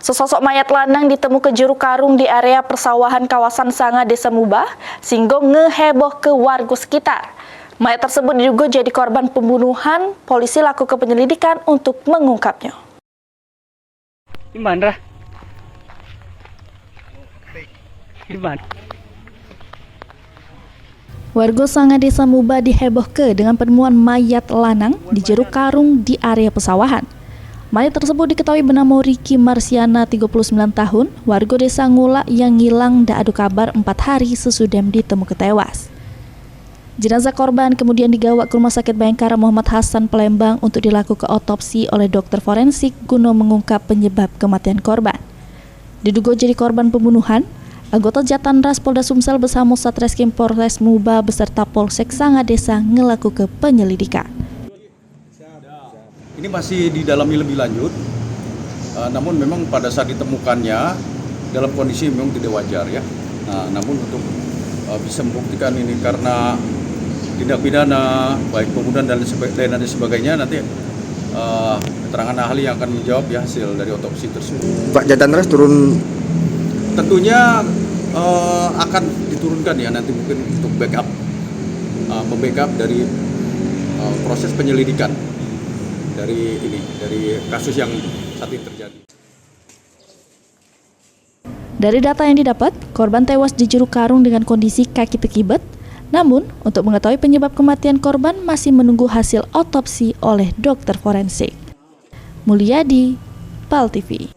Sesosok mayat lanang ditemukan juru karung di area persawahan kawasan Sanga Desa Mubah, sehingga ngeheboh ke warga sekitar. Mayat tersebut diduga jadi korban pembunuhan. Polisi lakukan penyelidikan untuk mengungkapnya. Gimana? Gimana? Warga Sanga Desa Mubah dihebohkan dengan penemuan mayat lanang di jero karung di area pesawahan. Mayat tersebut diketahui bernama Riki Marsiana, 39 tahun, warga desa Ngulak yang hilang tak ada kabar 4 hari sesudah ditemukan tewas. Jenazah korban kemudian digawa ke Rumah Sakit Bayangkara Muhammad Hasan Palembang untuk dilakukan otopsi oleh dokter forensik guna mengungkap penyebab kematian korban. Diduga jadi korban pembunuhan, anggota Jatanras Polda Sumsel bersama Satreskrim Polres Mubah beserta Polsek Sanga Desa melakukan penyelidikan. Ini masih didalami lebih lanjut, namun memang pada saat ditemukannya dalam kondisi memang tidak wajar ya. Namun untuk bisa membuktikan ini karena tindak pidana, baik pembunuhan dan sebagainya, nanti keterangan ahli yang akan menjawab ya hasil dari otopsi tersebut. Pak Jatanras turun? Tentunya akan diturunkan ya nanti mungkin untuk backup, membackup dari proses penyelidikan dari kasus yang saat ini terjadi. Dari data yang didapat, korban tewas di juru karung dengan kondisi kaki terkibat. Namun, untuk mengetahui penyebab kematian korban masih menunggu hasil otopsi oleh dokter forensik. Mulyadi, PAL TV.